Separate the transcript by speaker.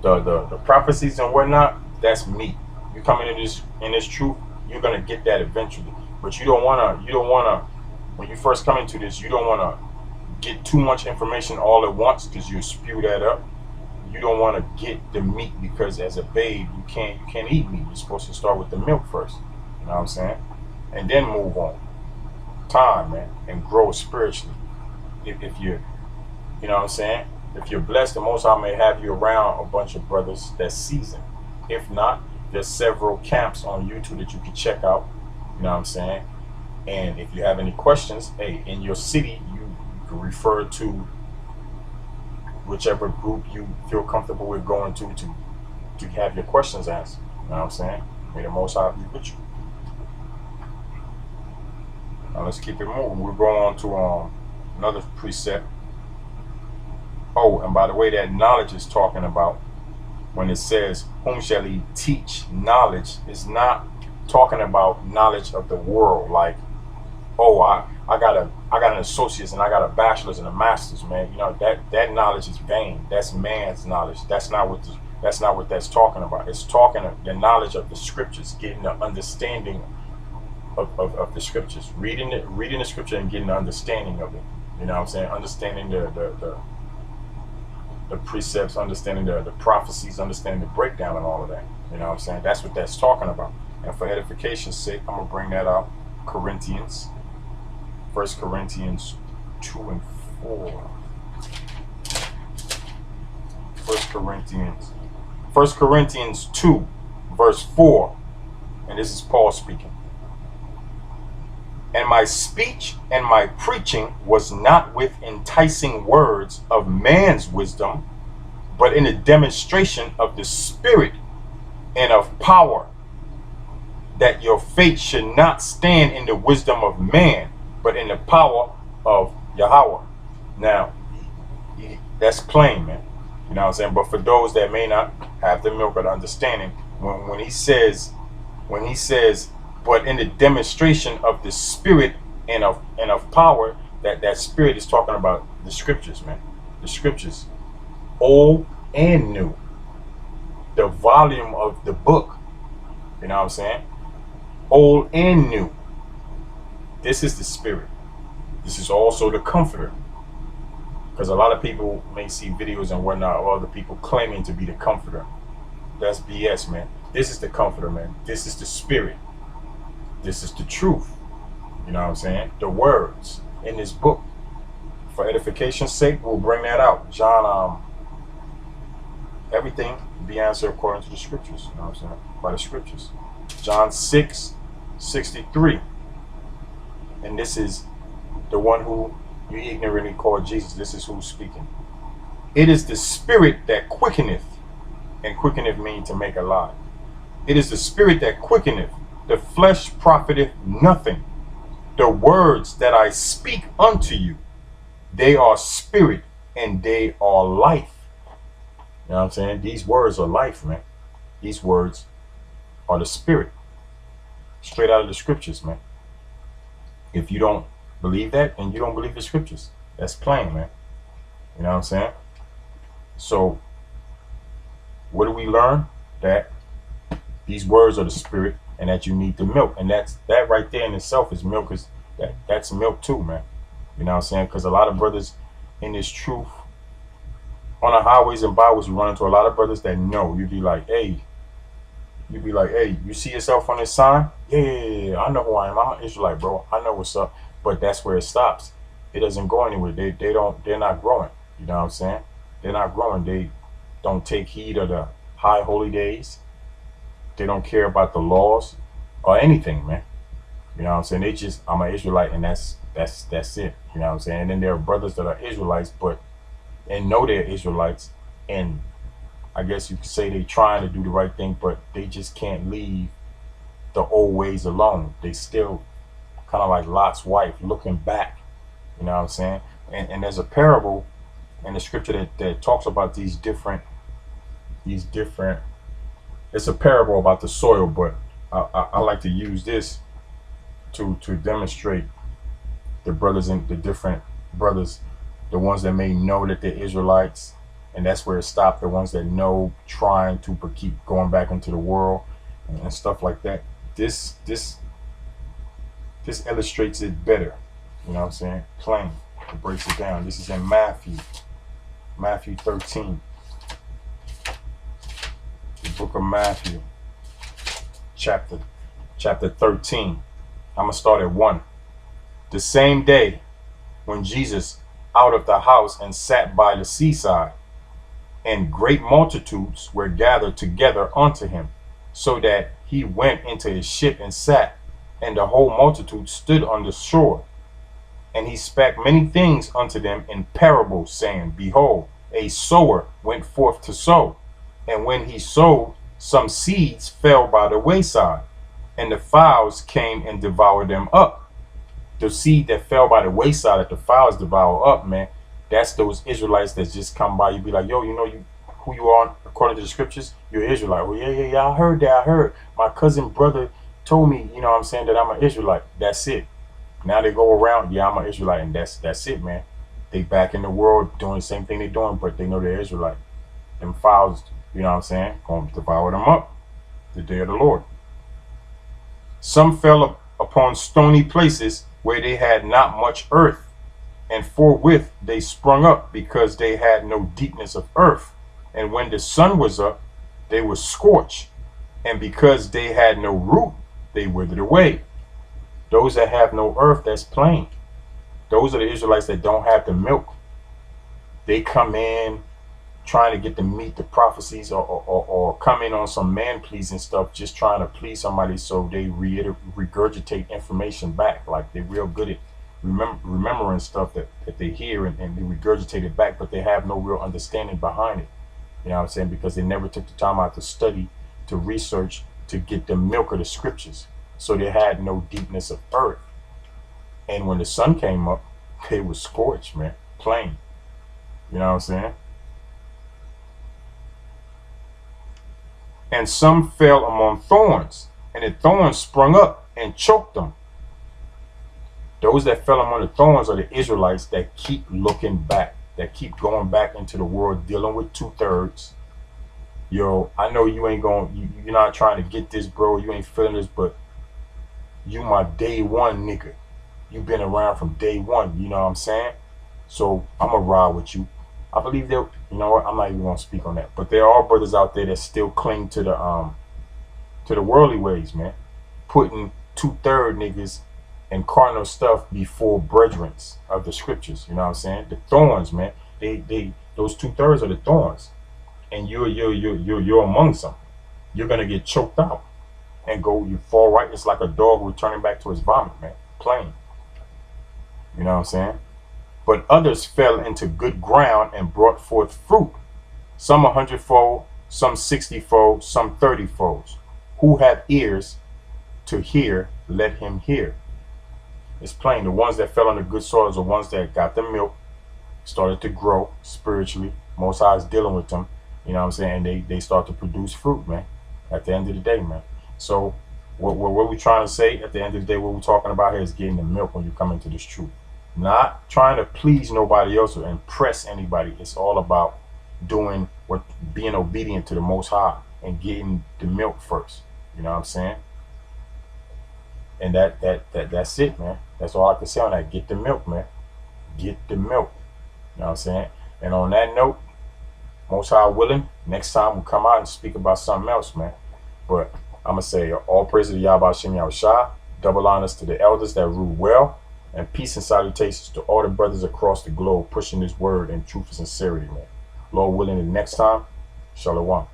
Speaker 1: The prophecies and whatnot, that's meat. You come into this in this truth, you're gonna get that eventually. But you don't wanna when you first come into this, you don't wanna get too much information all at once because you spew that up. You don't want to get the meat because as a babe you can't eat meat. You're supposed to start with the milk first. You know what I'm saying? And then move on. Time, man, and grow spiritually. If you know what I'm saying? If you're blessed, the Most High may have you around a bunch of brothers that's seasoned. If not, there's several camps on YouTube that you can check out. You know what I'm saying? And if you have any questions, hey, in your city, you can refer to whichever group you feel comfortable with going to have your questions answered. You know what I'm saying? May the Most High be with you. Now let's keep it moving. We're going on to another precept. Oh, and by the way, that knowledge is talking about when it says, "Whom shall he teach knowledge?" is not talking about knowledge of the world. Like, oh, I got an associate's and I got a bachelor's and a master's, man. You know that knowledge is vain. That's man's knowledge. That's not what that's talking about. It's talking the knowledge of the scriptures, getting the understanding of the scriptures, reading the scripture and getting the understanding of it. You know what I'm saying? Understanding the precepts, understanding the prophecies, understanding the breakdown and all of that. You know what I'm saying? That's what that's talking about. And for edification's sake, I'm gonna bring that out. Corinthians, 1 Corinthians 2 and 4. 1 Corinthians 2, verse 4. And this is Paul speaking. And my speech and my preaching was not with enticing words of man's wisdom, but in a demonstration of the Spirit and of power, that your faith should not stand in the wisdom of man, but in the power of Yahweh. Now, that's plain, man. You know what I'm saying? But for those that may not have the milk of the understanding, when he says, but in the demonstration of the Spirit and of power, that Spirit is talking about the scriptures, man. The scriptures, old and new. The volume of the book. You know what I'm saying? Old and new. This is the Spirit. This is also the Comforter. Because a lot of people may see videos and whatnot of other people claiming to be the Comforter. That's BS, man. This is the Comforter, man. This is the Spirit. This is the truth. You know what I'm saying? The words in this book. For edification's sake, we'll bring that out. John, everything be answered according to the scriptures. You know what I'm saying? By the scriptures. John 6:63. And this is the one who you ignorantly call Jesus. This is who's speaking. It is the Spirit that quickeneth. And quickeneth means to make alive. It is the Spirit that quickeneth. The flesh profiteth nothing. The words that I speak unto you, they are spirit and they are life. You know what I'm saying? These words are life, man. These words are the Spirit. Straight out of the scriptures, man. If you don't believe that, then you don't believe the scriptures. That's plain, man. You know what I'm saying? So, what do we learn? That these words are the Spirit and that you need the milk. And that right there in itself is milk. That's milk too, man. You know what I'm saying? Because a lot of brothers in this truth, on the highways and byways, we run into a lot of brothers that know. You'd be like, hey, you see yourself on this sign? Yeah, I know who I am. I'm an Israelite, bro. I know what's up. But that's where it stops. It doesn't go anywhere. They're not growing. You know what I'm saying? They're not growing. They don't take heed of the high holy days. They don't care about the laws or anything, man. You know what I'm saying? They just, I'm an Israelite and that's it. You know what I'm saying? And then there are brothers that are Israelites, and know they're Israelites, and I guess you could say they trying to do the right thing, but they just can't leave the old ways alone. They still kind of like Lot's wife looking back. You know what I'm saying? And there's a parable in the scripture that talks about these different. It's a parable about the soil, but I like to use this to demonstrate the brothers and the different brothers, the ones that may know that they're Israelites, and that's where it stopped. The ones that know, trying to keep going back into the world and stuff like that. This illustrates it better. You know what I'm saying? Plain. It breaks it down. This is in Matthew 13. The book of Matthew, chapter 13. I'm gonna start at 1. The same day when Jesus out of the house and sat by the seaside, and great multitudes were gathered together unto him, so that he went into his ship and sat, and the whole multitude stood on the shore. And he spake many things unto them in parables, saying, Behold, a sower went forth to sow. And when he sowed, some seeds fell by the wayside, and the fowls came and devoured them up. The seed that fell by the wayside that the fowls devour up, man, that's those Israelites that just come by. You be like, yo, you know who you are according to the scriptures? You're an Israelite. Well, yeah, I heard that. I heard my cousin brother told me, you know what I'm saying, that I'm an Israelite. That's it. Now they go around, yeah, I'm an Israelite, and that's it, man. They back in the world doing the same thing they're doing, but they know they're Israelite. Them fowls, you know what I'm saying, going to devour them up the day of the Lord. Some fell upon stony places where they had not much earth, and forthwith they sprung up, because they had no deepness of earth. And when the sun was up, they were scorched, and because they had no root, they withered away. Those that have no earth, that's plain. Those are the Israelites that don't have the milk. They come in trying to get to meet the prophecies, or come in on some man-pleasing stuff, just trying to please somebody, so they regurgitate information back. Like they're real good at remembering stuff that they hear, and they regurgitate it back, but they have no real understanding behind it. You know what I'm saying? Because they never took the time out to study, to research, to get the milk of the scriptures. So they had no deepness of earth. And when the sun came up, they were scorched, man. Plain. You know what I'm saying? And some fell among thorns, and the thorns sprung up and choked them. Those that fell among the thorns are the Israelites that keep looking back, that keep going back into the world, dealing with 2/3. Yo, I know you ain't you're not trying to get this, bro. You ain't feeling this, but you my day one nigga. You been around from day one, you know what I'm saying? So I'm gonna ride with you. I believe there, you know what, I'm not even gonna speak on that. But there are brothers out there that still cling to the worldly ways, man. Putting 2/3 niggas and carnal stuff before brethren of the scriptures, you know what I'm saying? The thorns, man. They those 2/3 are the thorns. And you're amongst them. You're gonna get choked out and you fall right. It's like a dog returning back to his vomit, man. Plain. You know what I'm saying? But others fell into good ground and brought forth fruit. Some 100-fold, some 60-fold, some 30-fold. Who have ears to hear, let him hear. It's plain. The ones that fell on the good soil are the ones that got the milk, started to grow spiritually. Most High is dealing with them. You know what I'm saying? They start to produce fruit, man, at the end of the day, man. So what we're trying to say at the end of the day, what we're talking about here is getting the milk when you come into this truth. Not trying to please nobody else or impress anybody. It's all about being obedient to the Most High and getting the milk first. You know what I'm saying? And that's it, man. That's all I can say on that. Get the milk, man. Get the milk. You know what I'm saying? And on that note, Most High willing, next time we'll come out and speak about something else, man. But I'm going to say all praise to Yahweh Hashem Yahushua, double honors to the elders that rule well, and peace and salutations to all the brothers across the globe pushing this word in truth and sincerity, man. Lord willing, the next time, Shalom.